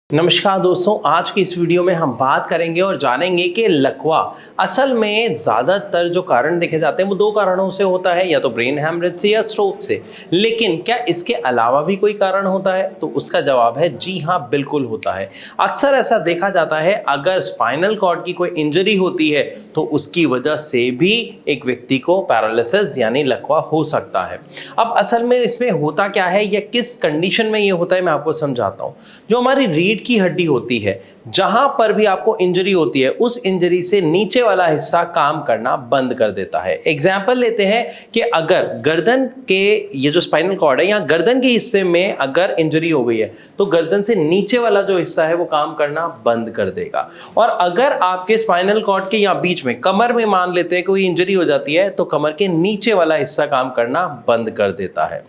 नमस्कार दोस्तों, आज की इस वीडियो में हम बात करेंगे और जानेंगे कि लकवा असल में ज़्यादातर जो कारण देखे जाते हैं वो दो कारणों से होता है, या तो ब्रेन हैमरेज से या स्ट्रोक से। लेकिन क्या इसके अलावा भी कोई कारण होता है? तो उसका जवाब है जी हाँ, बिल्कुल होता है। अक्सर ऐसा देखा जाता है, अगर स्पाइनल कॉर्ड की कोई इंजरी होती है तो उसकी वजह से भी एक व्यक्ति को पैरालिसिस यानी लकवा हो सकता है। अब असल में इसमें होता क्या है या किस कंडीशन में ये होता है, मैं आपको समझाता हूँ। जो हमारी रीढ़ की हड्डी होती है, जहां पर भी आपको इंजरी होती है, उस इंजरी से नीचे वाला हिस्सा काम करना बंद कर देता है। एग्जाम्पल लेते हैं कि अगर गर्दन के ये जो स्पाइनल कॉर्ड है, यहाँ गर्दन के हिस्से में अगर इंजरी हो गई है तो गर्दन से नीचे वाला जो हिस्सा है वो काम करना बंद कर देगा। और अगर आपके स्पाइनल कॉर्ड के यहाँ बीच में कमर में मान लेते हैं कोई इंजरी हो जाती है तो कमर के नीचे वाला हिस्सा काम करना बंद कर देता है।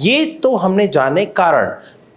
ये तो हमने जाने कारण।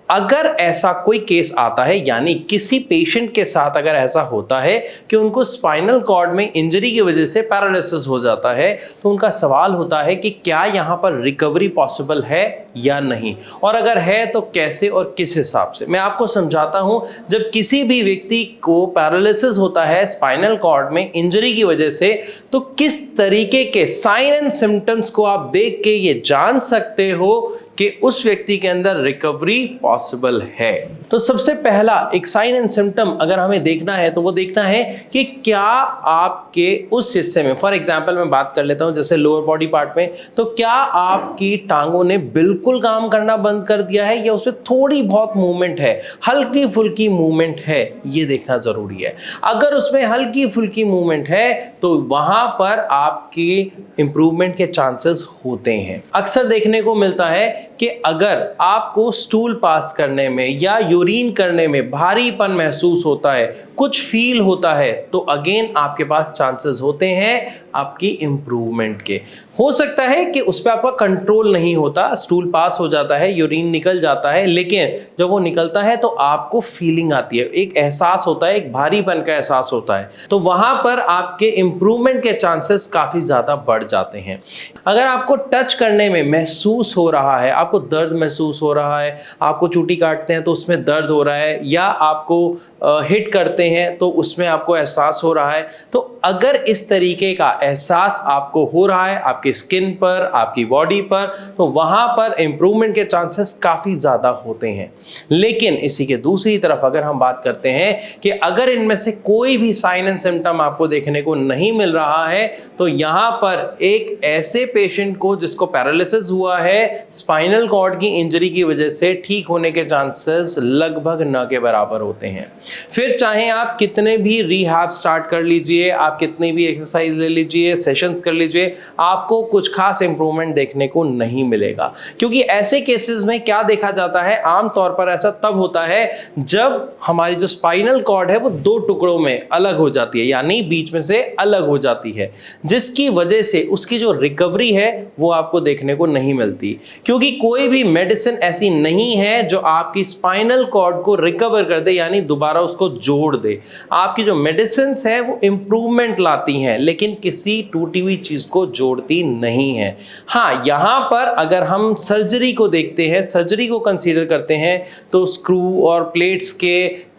अगर ऐसा कोई केस आता है, यानी किसी पेशेंट के साथ अगर ऐसा होता है कि उनको स्पाइनल कॉर्ड में इंजरी की वजह से पैरालिसिस हो जाता है, तो उनका सवाल होता है कि क्या यहाँ पर रिकवरी पॉसिबल है या नहीं, और अगर है तो कैसे और किस हिसाब से। मैं आपको समझाता हूँ। जब किसी भी व्यक्ति को पैरालिसिस होता है स्पाइनल कॉर्ड में इंजरी की वजह से, तो किस तरीके के साइन एंड सिम्टम्स को आप देख के ये जान सकते हो कि उस व्यक्ति के अंदर रिकवरी पॉसिबल है। तो सबसे पहला एक साइन एंड सिम्टम अगर हमें देखना है तो वो देखना है कि क्या आपके उस हिस्से में, फॉर एग्जांपल मैं बात कर लेता हूं जैसे लोअर बॉडी पार्ट में, तो क्या आपकी टांगों ने बिल्कुल काम करना बंद कर दिया है या उसमें थोड़ी बहुत मूवमेंट है, हल्की फुल्की मूवमेंट है, ये देखना जरूरी है। अगर उसमें हल्की फुल्की मूवमेंट है तो वहां पर आपकी इंप्रूवमेंट के चांसेस होते हैं। अक्सर देखने को मिलता है कि अगर आपको स्टूल पास करने में या यूरिन करने में भारीपन महसूस होता है, कुछ फील होता है, तो अगेन आपके पास चांसेस होते हैं आपकी इंप्रूवमेंट के। हो सकता है कि उस पर आपका कंट्रोल नहीं होता, स्टूल पास हो जाता है, यूरिन निकल जाता है, लेकिन जब वो निकलता है तो आपको फीलिंग आती है, एक एहसास होता है, एक भारीपन का एहसास होता है, तो वहां पर आपके इंप्रूवमेंट के चांसेस काफी ज्यादा बढ़ जाते हैं। अगर आपको टच करने में महसूस हो रहा है, आपको दर्द महसूस हो रहा है, आपको चूटी काटते हैं तो उसमें दर्द हो रहा है, या आपको हिट करते हैं तो उसमें आपको एहसास हो रहा है, तो अगर इस तरीके का एहसास आपको हो रहा है आपकी स्किन पर, आपकी बॉडी पर, तो वहां पर इंप्रूवमेंट के चांसेस काफी ज्यादा होते हैं। लेकिन इसी के दूसरी तरफ अगर हम बात करते हैं कि अगर इनमें से कोई भी साइन एंड सिम्टम आपको देखने को नहीं मिल रहा है, तो यहां पर एक ऐसे पेशेंट को जिसको पैरालिसिस हुआ है स्पाइनल कॉर्ड की इंजरी की वजह से, ठीक होने के चांसेस लगभग न के बराबर होते हैं। फिर चाहे आप कितने भी रिहैब स्टार्ट कर लीजिए, आप कितनी भी एक्सरसाइज ले लीजिए, सेशंस कर लीजिए, आपको कुछ खास इंप्रूवमेंट देखने को नहीं मिलेगा। क्योंकि ऐसे केसेस में क्या देखा जाता है, आमतौर पर ऐसा तब होता है जब हमारी जो स्पाइनल कॉर्ड है वो दो टुकड़ों में अलग हो जाती है, यानी बीच में से अलग हो जाती है, जिसकी वजह से उसकी जो रिकवरी है वो आपको देखने को नहीं मिलती। क्योंकि कोई भी मेडिसिन ऐसी नहीं है जो आपकी स्पाइनल कॉर्ड को रिकवर कर दे, यानी दोबारा उसको जोड़ दे। आपकी जो मेडिसिन है वो इंप्रूवमेंट लाती हैं, लेकिन किसी टूटी हुई चीज को जोड़ती नहीं है। हाँ, यहां पर अगर हम सर्जरी को देखते हैं, सर्जरी को कंसीडर करते हैं, तो स्क्रू और प्लेट्स के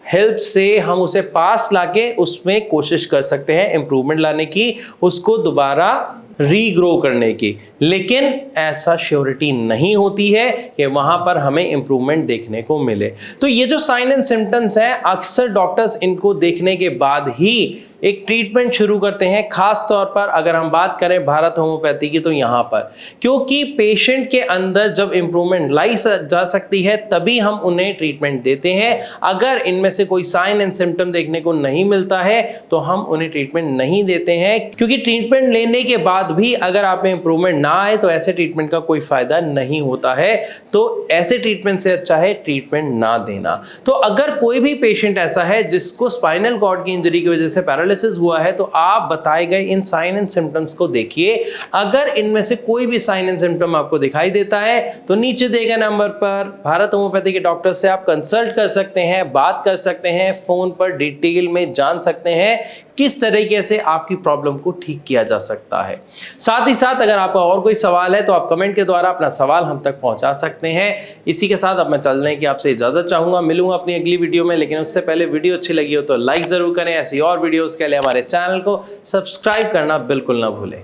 हेल्प से हम उसे पास लाके उसमें कोशिश कर सकते हैं इंप्रूवमेंट लाने की, उसको दोबारा रीग्रो करने की। लेकिन ऐसा श्योरिटी नहीं होती है कि वहां पर हमें इंप्रूवमेंट देखने को मिले। तो ये जो साइन एंड सिम्टम्स हैं, अक्सर डॉक्टर्स इनको देखने के बाद ही एक ट्रीटमेंट शुरू करते हैं। खास तौर पर अगर हम बात करें भारत होम्योपैथी की, तो यहाँ पर क्योंकि पेशेंट के अंदर जब इंप्रूवमेंट लाई जा सकती है तभी हम उन्हें ट्रीटमेंट देते हैं। अगर इनमें से कोई साइन एंड सिम्टम देखने को नहीं मिलता है तो हम उन्हें ट्रीटमेंट नहीं देते हैं, क्योंकि ट्रीटमेंट लेने के बाद भी अगर आप में इंप्रूवमेंट ना आए तो ऐसे ट्रीटमेंट का कोई फायदा नहीं होता है। तो ऐसे ट्रीटमेंट से अच्छा है ट्रीटमेंट ना देना। तो अगर कोई भी पेशेंट ऐसा है जिसको स्पाइनल कॉर्ड की इंजरी की वजह से पैरालिसिस एनालिसिस हुआ है तो आप बताए गए इन साइन एंड सिम्टम्स को देखिए। अगर इनमें से कोई भी साइन एंड सिम्टम आपको दिखाई देता है तो नीचे दिए गए नंबर पर भारत होम्योपैथी के डॉक्टर से आप कंसल्ट कर सकते हैं, बात कर सकते हैं, फोन पर डिटेल में जान सकते हैं किस तरीके से आपकी प्रॉब्लम को ठीक किया जा सकता है। साथ ही साथ अगर आपका और कोई सवाल है तो आप कमेंट के द्वारा अपना सवाल हम तक पहुंचा सकते हैं। इसी के साथ अब मैं चलने की आपसे इजाजत चाहूंगा, मिलूंगा अपनी अगली वीडियो में, लेकिन उससे पहले वीडियो अच्छी लगी हो तो लाइक जरूर करें। ऐसी और वीडियोस के लिए हमारे चैनल को सब्सक्राइब करना बिल्कुल ना भूलें।